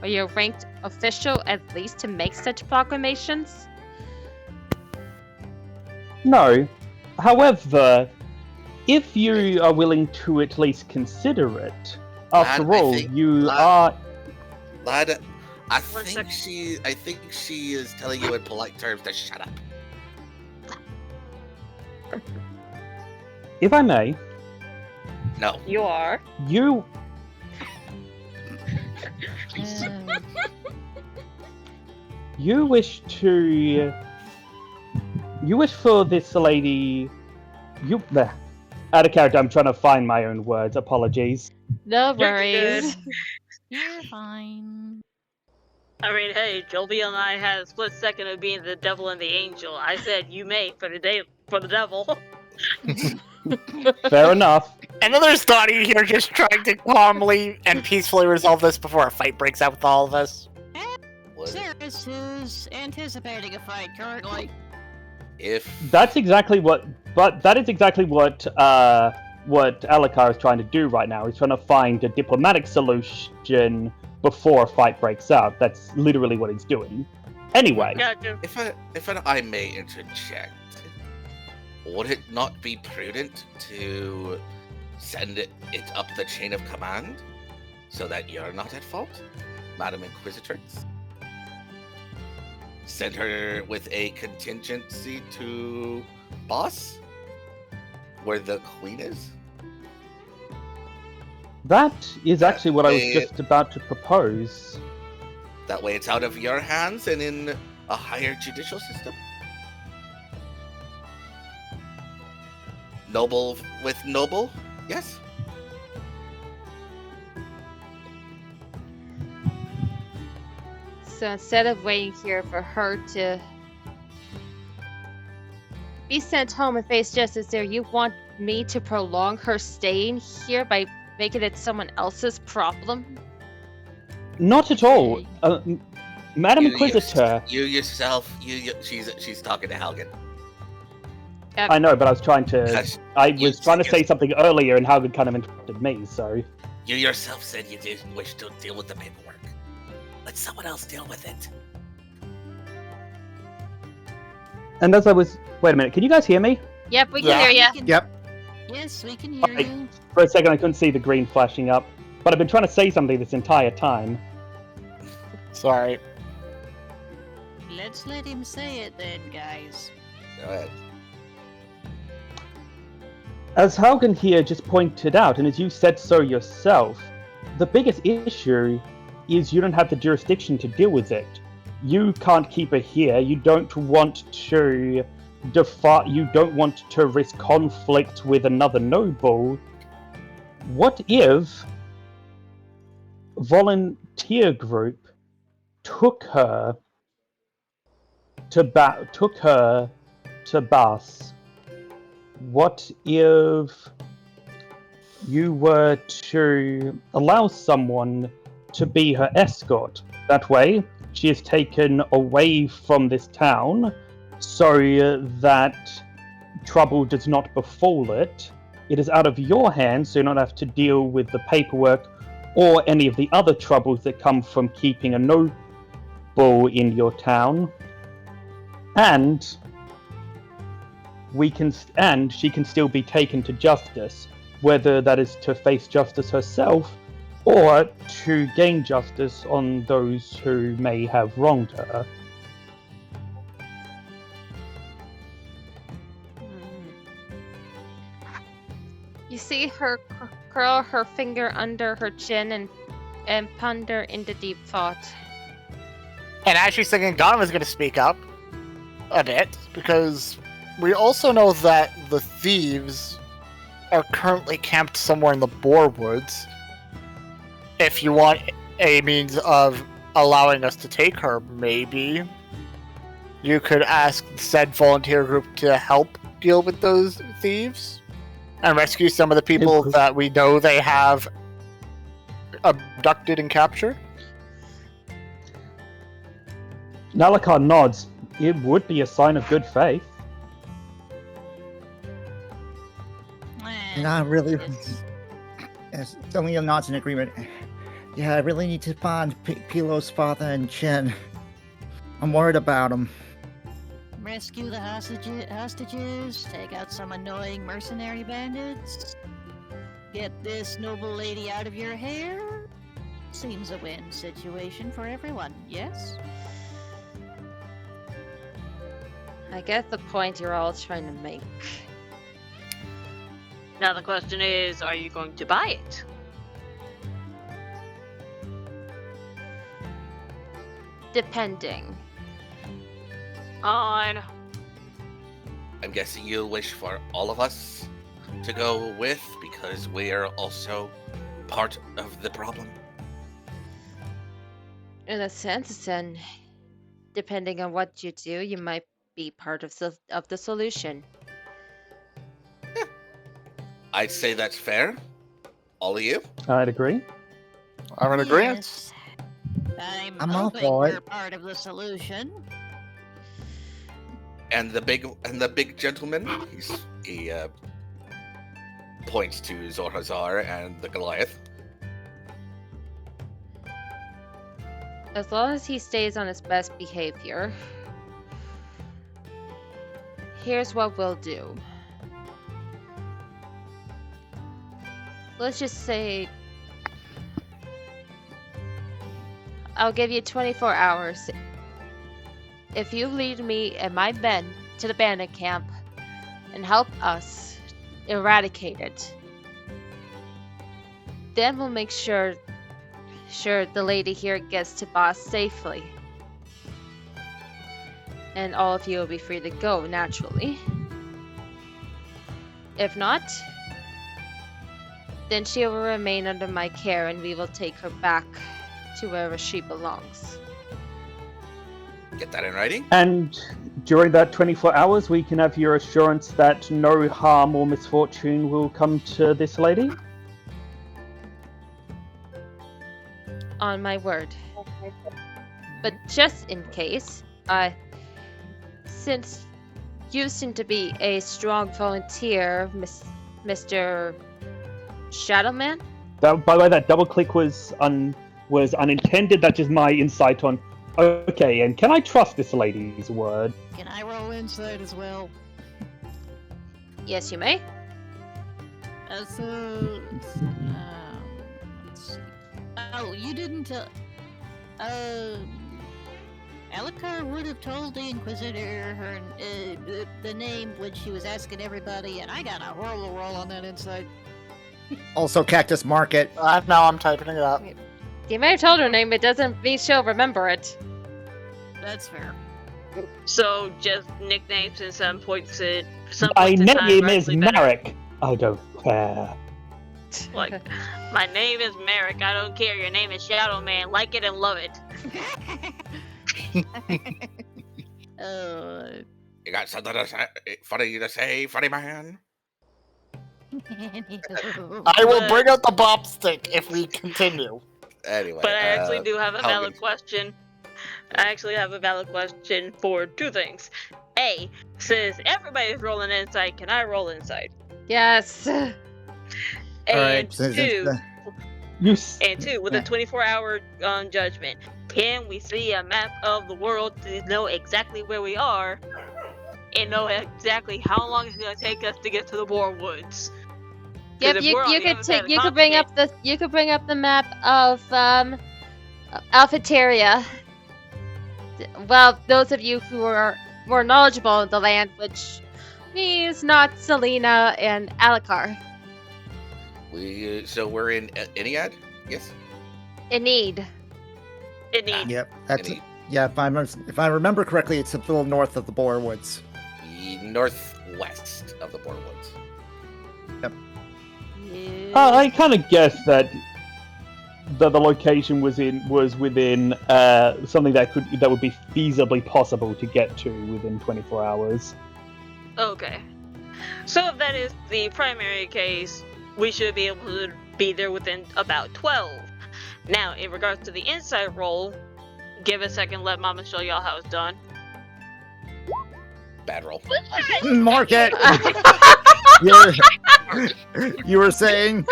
Are you a ranked official at least to make such proclamations? No. However, if you are willing to at least consider it, after Lad, I all, think- you Lad- are. Lad, I One think she is telling you in polite terms to shut up. If I may, No. You are. you. You wish to. You wish for this lady. You. Out of character, I'm trying to find my own words. Apologies. No You're worries. good. You're fine. I mean, hey, Joby and I had a split second of being the devil and the angel. I said you may for the devil. Fair enough. And then there's Donnie here just trying to calmly and peacefully resolve this before a fight breaks out with all of us. Well, would Ceres, who's anticipating a fight currently. if That's exactly what. But that is exactly what Alucard is trying to do right now. He's trying to find a diplomatic solution before a fight breaks out. That's literally what he's doing. Anyway, Gotcha. if I may interject, would it not be prudent to send it up the chain of command so that you're not at fault, Madam Inquisitrix? Send her with a contingency to boss, where the queen is. that is actually what I was They- just about to propose. That way it's out of your hands and in a higher judicial system. Noble with noble, yes. So instead of waiting here for her to be sent home and face justice there, you want me to prolong her staying here by making it someone else's problem? Not at all. Madam Inquisitor. You yourself, she's talking to Halgan. I know, but I was trying to. Because I you- was trying to say something earlier, and Haugen kind of interrupted me. So you yourself said you didn't wish to deal with the paperwork. Let someone else deal with it. and as I was. Wait a minute. Can you guys hear me? Yep, we can Yeah. hear you. We can- Yep. Yes, we can hear Alright. you. For a second, I couldn't see the green flashing up, but I've been trying to say something this entire time. Sorry. Let's let him say it then, guys. Go ahead. As Haugen here just pointed out, and as you said so yourself, the biggest issue is you don't have the jurisdiction to deal with it. You can't keep it here. You don't want to you don't want to risk conflict with another noble. What if volunteer group took her to Bass? What if you were to allow someone to be her escort? That way, she is taken away from this town so that trouble does not befall it. It is out of your hands, so you don't have to deal with the paperwork or any of the other troubles that come from keeping a noble in your town. And she can still be taken to justice, whether that is to face justice herself or to gain justice on those who may have wronged her. You see her curl her finger under her chin and ponder into deep thought. And as she's thinking, Gonva's going to speak up a bit, because we also know that the thieves are currently camped somewhere in the Boar Woods. If you want a means of allowing us to take her, maybe you could ask said volunteer group to help deal with those thieves and rescue some of the people that we know they have abducted and captured. Nalakar nods. It would be a sign of good faith. Not really. Yes. Yes, Domino nods in agreement. Yeah, I really need to find Pilo's father and Chen. I'm worried about him. Rescue the hostages, take out some annoying mercenary bandits, get this noble lady out of your hair. Seems a win situation for everyone, yes? I get the point you're all trying to make. Now the question is, are you going to buy it? Depending. On I'm guessing you'll wish for all of us to go with, because we are also part of the problem. In a sense, then, depending on what you do, you might be part of the solution. I'd say that's fair. All of you. I'd agree. I'm in agreement. Yes. I'm all hoping for we're it. part of the solution. And the big gentleman, he points to Zorhazar and the Goliath. As long as he stays on his best behavior. Here's what we'll do. Let's just say I'll give you 24 hours. If you lead me and my men to the bandit camp and help us eradicate it, then we'll make sure the lady here gets to Boss safely. And all of you will be free to go, naturally. If not, then she will remain under my care and we will take her back to wherever she belongs. Get that in writing? And during that 24 hours, we can have your assurance that no harm or misfortune will come to this lady? On my word. But just in case, since you seem to be a strong volunteer, Mr. Shadowman? That, by the way, that double click was unintended. That's just my insight on. Okay, and can I trust this lady's word? Can I roll insight as well? Yes, you may. So, let's see. Oh, you didn't. Alucard would have told the Inquisitor her the name when she was asking everybody, and I got a roll on that insight. Also, Cactus Market. Now I'm typing it up. You may have told her name, it doesn't mean she'll remember it. That's fair. So just nicknames and some points at some My points in time name are is actually better. Marek. I don't care. Like, my name is Merrick. I don't care. Your name is Shadow Man. Like it and love it. You got something funny to say, funny man? I will bring out the bop stick if we continue. Anyway, But I actually do have a valid Helgen. question. I actually have a valid question for two things. A, since everybody's rolling insight, can I roll insight? Yes. And Alright, two, with a 24-hour judgment, can we see a map of the world to know exactly where we are and know exactly how long it's going to take us to get to the Boar Woods? 'Cause Yep, if you we're on the could other side of the you could bring continent- up the map of Alphateria. Well, those of you who are more knowledgeable of the land, which means not Selena and Alucard. So we're in Iniad? Yes? Enid. Indeed. Yep, that's Any- yeah. If I remember correctly, it's a little north of the Boar Woods. The northwest of the Boar Woods. I kind of guessed that the location was within something that would be feasibly possible to get to within 24 hours. Okay. So if that is the primary case, we should be able to be there within about 12. Now, in regards to the inside roll, give a second, let Mama show y'all how it's done. Bad roll. Market. You were saying?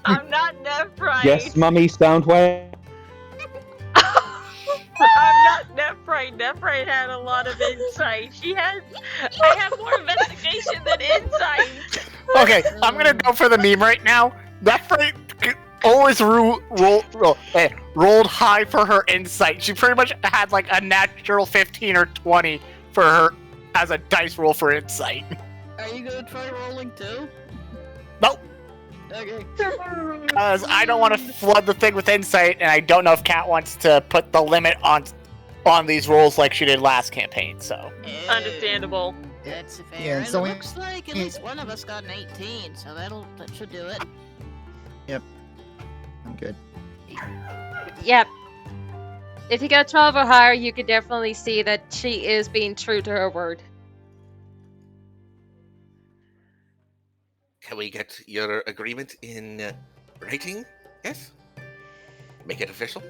I'm not Nephrite. Yes, Mummy Soundwave. I'm not Nephrite. Nephrite had a lot of insight. I have more investigation than insight. Okay, I'm gonna go for the meme right now. That fight always rolled high for her insight. She pretty much had like a natural 15 or 20 for her as a dice roll for insight. Are you gonna try rolling too? Nope. Okay. Because I don't want to flood the thing with insight, and I don't know if Kat wants to put the limit on these rolls like she did last campaign. So Understandable. That's fair. Yeah, and so it we- looks like at least one of us got an 18, so that should do it. I'm good. Yep. If you got 12 or higher, you could definitely see that she is being true to her word. Can we get your agreement in writing? Yes? Make it official?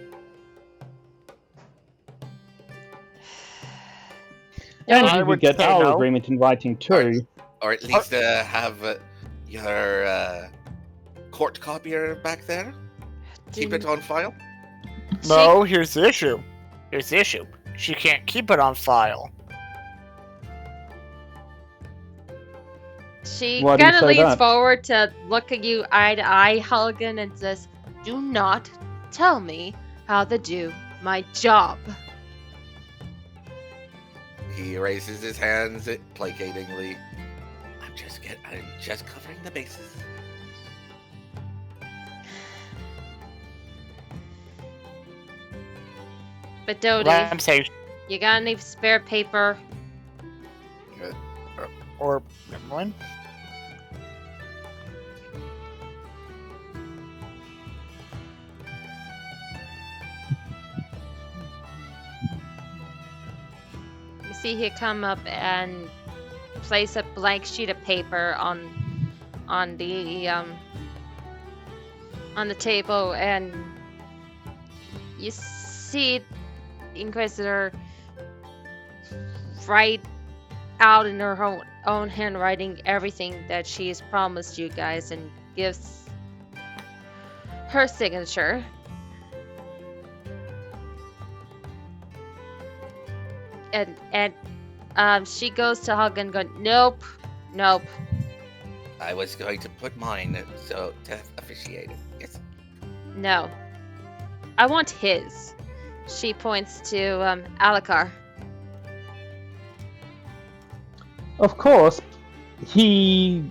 And I you would could get say our no. agreement in writing too. Or at least have your court copier back there. Keep it on file. No, here's the issue. Here's the issue. She can't keep it on file. She Why do you kind of say leans that? forward to look at you eye to eye, Halligan, and says, "Do not tell me how to do my job." He raises his hands placatingly. I'm just covering the bases. But Dodie, I'm saying, you got any spare paper? or never mind. You see he come up and place a blank sheet of paper on the table, and you see Inquisitor write out in her own handwriting everything that she's promised you guys, and gives her signature. And she goes to Hug and go, nope. I was going to put mine so to officiate it. Yes. No. I want his. She points to Alucard. Of course, he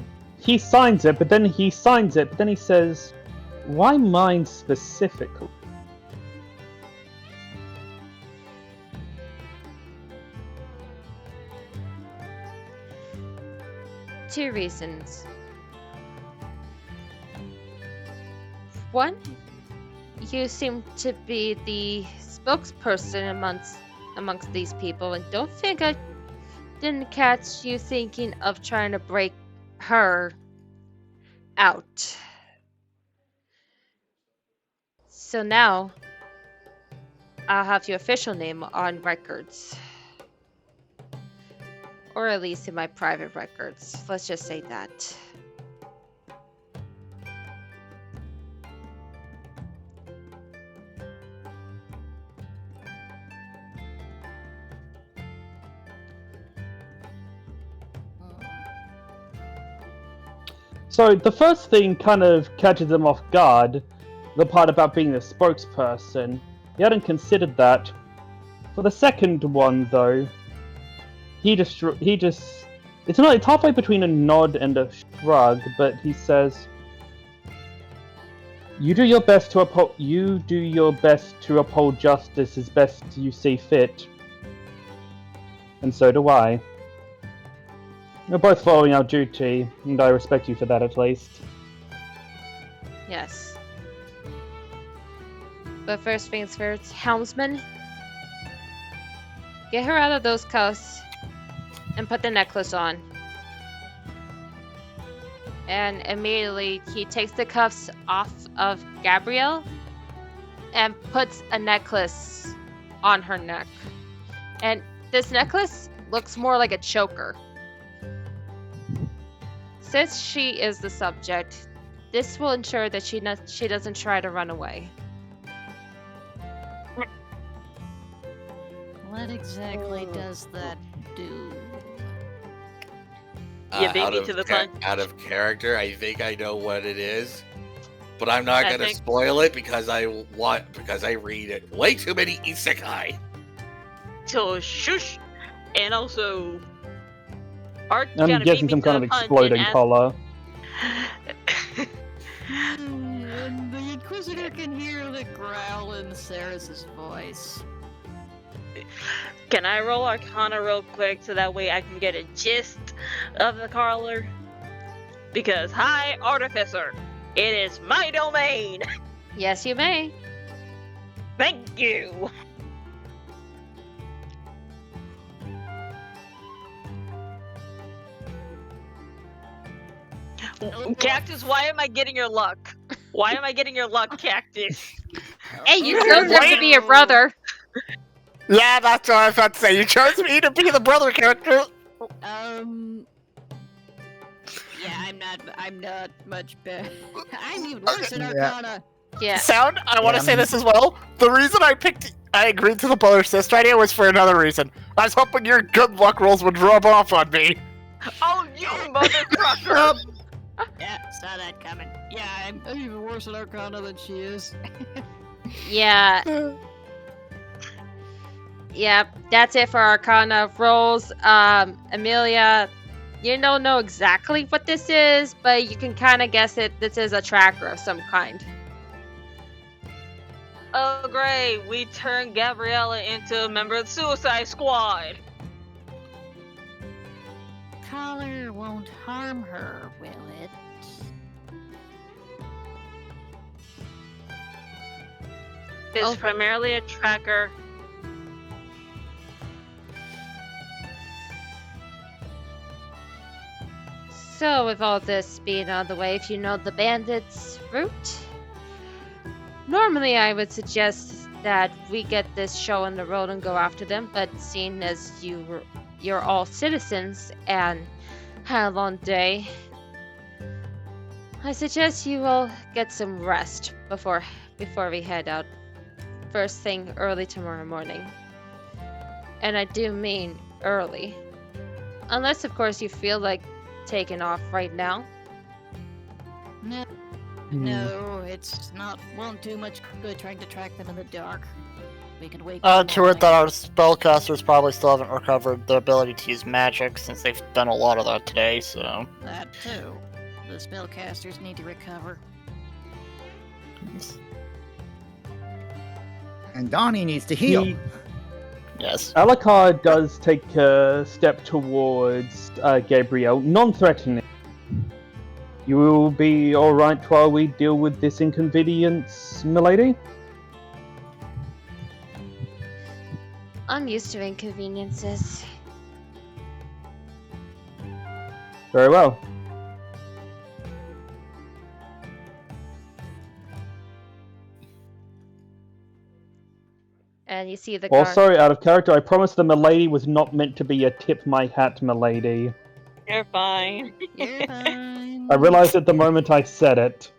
signs it, but then he says, "Why mine specifically?" Two reasons. One, you seem to be the spokesperson amongst these people, and don't think I didn't catch you thinking of trying to break her out. So now, I'll have your official name on records. Or at least in my private records. Let's just say that. So the first thing kind of catches him off guard, the part about being the spokesperson. He hadn't considered that. For the second one, though, it's halfway between a nod and a shrug, but he says, You do your best to uphold justice as best you see fit. And so do I. We're both following our duty, and I respect you for that at least. Yes. But first things first, Helmsman. Get her out of those cuffs and put the necklace on. And immediately he takes the cuffs off of Gabrielle and puts a necklace on her neck. And this necklace looks more like a choker. Since she is the subject, this will ensure that she doesn't try to run away. What exactly does that do? You beat me to the punch. Out of character, I think I know what it is, but I'm not I gonna think- spoil it because I read it way too many isekai. So shush. And also, Art I'm kinda guessing beat some me to kind the of punch exploding and collar. And the Inquisitor can hear the growl in Ceres' voice. Can I roll Arcana real quick so that way I can get a gist of the collar? Because, hi, Artificer, it is my domain. Yes, you may. Thank you. Cactus, why am I getting your luck? Why am I getting your luck, Cactus? Hey, you chose him to be your brother. Yeah, that's what I was about to say. You chose me to be the brother character. Yeah, I'm not much better. I'm even worse than Yeah. Arcana. Yeah. Sound, I want to Yeah, say this as well. The reason I agreed to the brother sister idea was for another reason. I was hoping your good luck rolls would rub off on me. Oh, you motherfucker! Yeah, saw that coming. Yeah, I'm even worse at Arcana than she is. Yeah. Yeah, that's it for Arcana rolls. Amelia, you don't know exactly what this is, but you can kind of guess it. This is a tracker of some kind. Oh, great. We turned Gabriella into a member of the Suicide Squad. Collar won't harm her, will it? It's Oh. primarily a tracker. So, with all this being on the way, if you know the bandits' route, normally I would suggest that we get this show on the road and go after them, but seeing as you're all citizens and had a long day, I suggest you all get some rest before we head out first thing early tomorrow morning. And I do mean early. Unless, of course, you feel like taking off right now. No, no, it's not. Won't do much good trying to track them in the dark. We can wait. To it that our spellcasters probably still haven't recovered their ability to use magic since they've done a lot of that today, so. That too. The spellcasters need to recover. And Donnie needs to heal. Yes. Alucard does take a step towards Gabrielle, non-threatening. You will be alright while we deal with this inconvenience, milady? I'm used to inconveniences. Very well. And you see the guard. Also, out of character, I promised the milady was not meant to be a tip my hat milady. You're fine. You're fine. I realized at the moment I said it.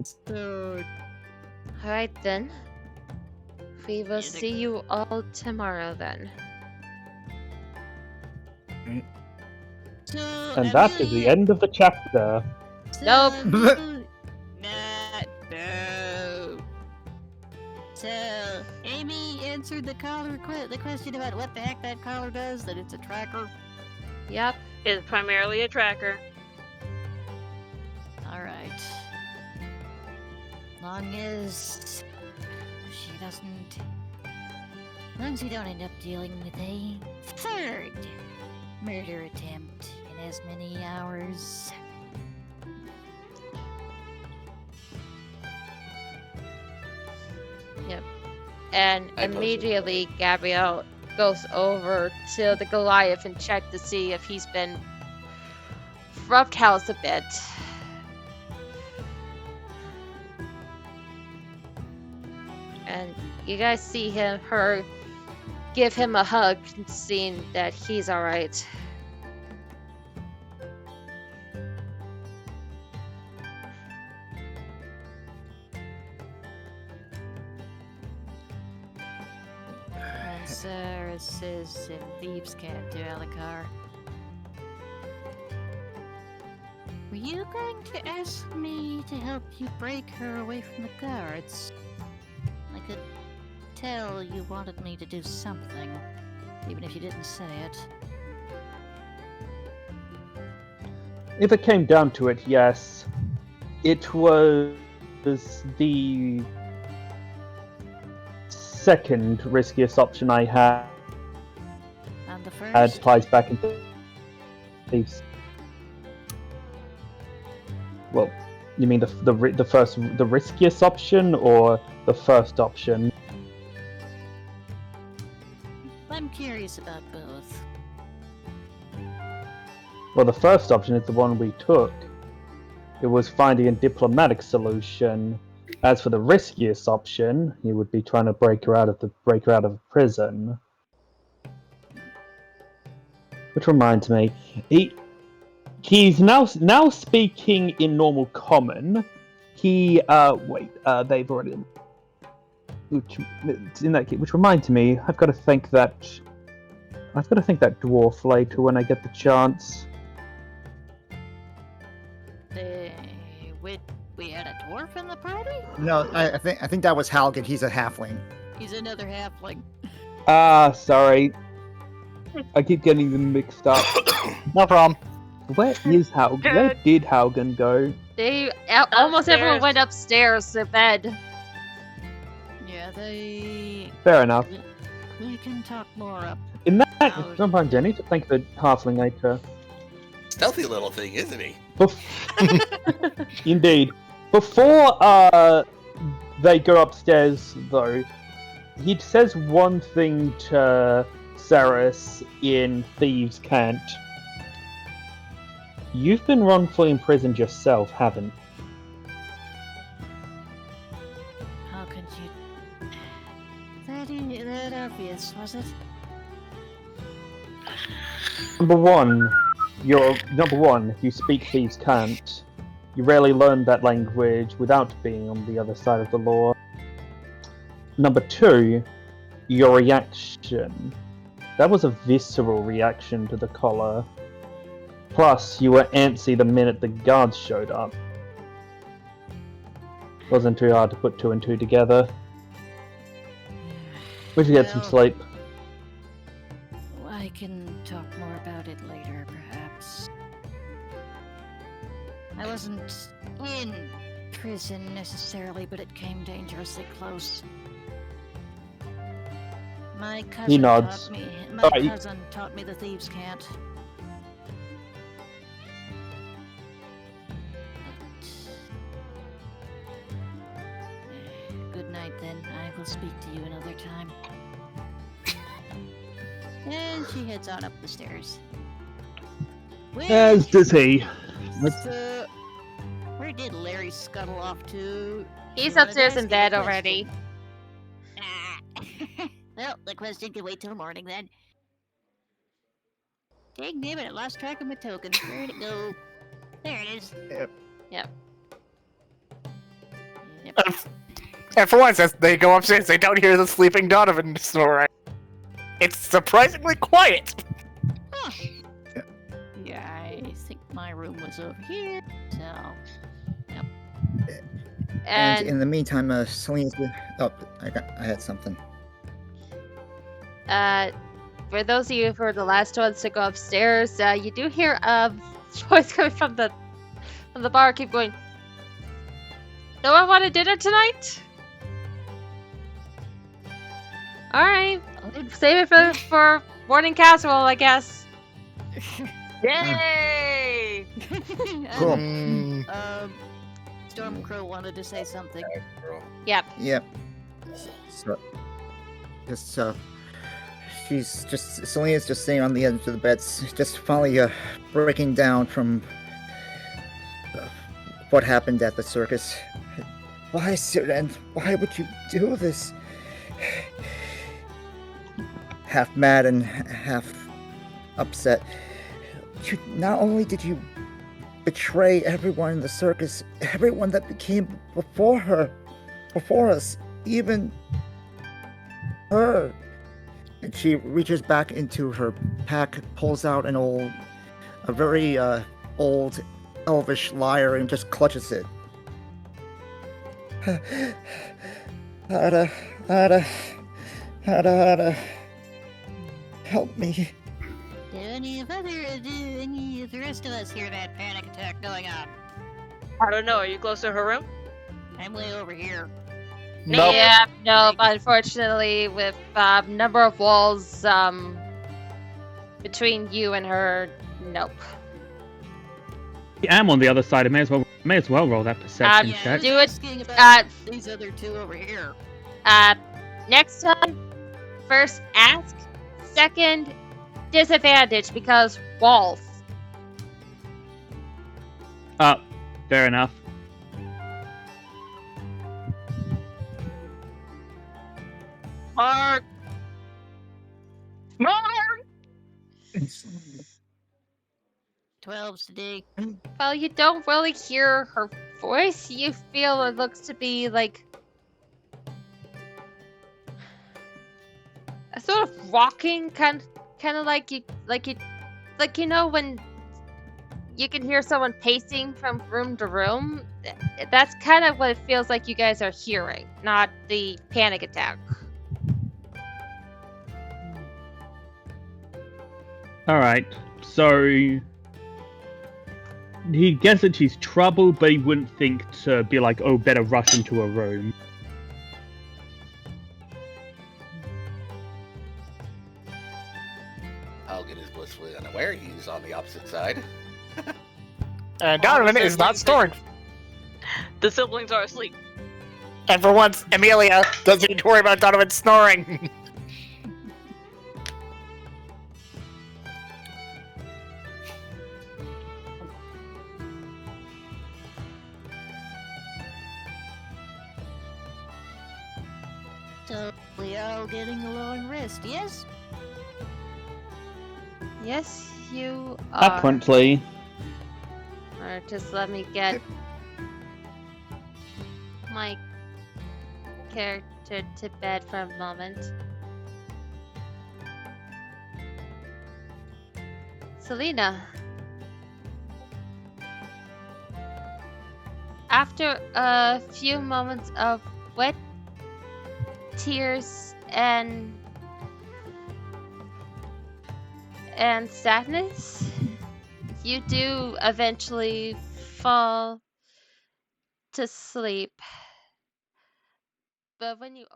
So, Alright then. We will see you all tomorrow then. so And that is the end of the chapter. Nope. No. So, Amy answered the the question about what the heck that collar does, that it's a tracker. Yep. It's primarily a tracker. Alright. Long as she doesn't. As long as we don't end up dealing with a third murder attempt in as many hours. And I pose immediately Gabrielle goes over to the Goliath and check to see if he's been roughhoused a bit. And you guys see her give him a hug, seeing that he's alright. And Sarah says if thieves can't do Alucard. Were you going to ask me to help you break her away from the guards? I could tell you wanted me to do something, even if you didn't say it. If it came down to it, yes. It was the second riskiest option I had. And the Had first? ties back into thieves. Well, you mean the first, the riskiest option, or the first option? I'm curious about both. Well, the first option is the one we took. It was finding a diplomatic solution. As for the riskiest option, he would be trying to break her out of prison. Which reminds me, he's now speaking in normal common. They've already. Which reminds me, I've got to thank that dwarf later when I get the chance. We had a dwarf in the party? No, I think that was Halgan. He's a halfling. He's another halfling. Sorry. I keep getting them mixed up. No problem. Where Haugen? Where did Haugen go? Almost everyone Upstairs. went upstairs to bed. Yeah, they... Fair enough. We can talk more up. In that, sometimes I need to thank the halfling nature. Stealthy little thing, isn't he? Indeed. Before they go upstairs, though, he says one thing to Ceres in Thieves' Cant. You've been wrongfully imprisoned yourself, haven't you? How could you... That obvious, was it? Number one, if you speak Thieves' Cant, you rarely learn that language without being on the other side of the law. Number two, your reaction. That was a visceral reaction to the collar. Plus, you were antsy the minute the guards showed up. Wasn't too hard to put two and two together. We should get some Well- sleep. I can talk more about it later, perhaps. I wasn't in prison necessarily, but it came dangerously close. My cousin nods. Alright. cousin taught me the Thieves' Cant. Good night then. I will speak to you another time. And she heads on up the stairs. As does he. So, where did Larry scuttle off to? He's You wanted to upstairs ask in me bed a already. question. Well, the question can wait till morning then. Dang damn it, I lost track of my token. Where'd it go? There it is. Yep. Yep. And for once, as they go upstairs, they don't hear the sleeping Donovan snoring. It's surprisingly quiet. Huh. Yeah, I think my room was over here, so... And And in the meantime, Celine's... Oh, I had something. for those of you who are the last ones to go upstairs, you do hear a voice coming from the bar. Keep going. No one wanted dinner tonight? All right, save it for morning casserole, I guess. Yay! Cool. Stormcrow wanted to say something. Yep. Yep. So, Selena's just sitting on the edge of the bed, just finally breaking down from what happened at the circus. Why, Siren? Why would you do this? Half mad and half upset. Not only did you betray everyone in the circus, everyone that came before us, even her. And she reaches back into her pack, pulls out a very old elvish lyre and just clutches it. Hada, help me. Do any of the rest of us hear that panic attack going on? I don't know. Are you close to her room? I'm way over here. Nope. Yeah, no, unfortunately, with number of walls between you and her, nope. I am on the other side. I may as well roll that perception Yeah, check. do it. Asking about these other two over here. Next time, first ask, second disadvantage because walls. Fair enough. Mark! Mark! 12's today. Well, you don't really hear her voice. You feel it looks to be like a sort of rocking, kind of like you know when you can hear someone pacing from room to room. That's kind of what it feels like you guys are hearing, not the panic attack. Alright, so he gets that she's troubled, but he wouldn't think to be like, oh, better rush into a room. Algan is blissfully unaware he's on the opposite side. And Donovan is not snoring. The siblings are asleep. And for once, Amelia doesn't need to worry about Donovan snoring. So we all getting a long rest, yes? Yes, you are. Apparently. Or just let me get my character to bed for a moment. Selena. After a few moments of wet tears and sadness, you do eventually fall to sleep. But when you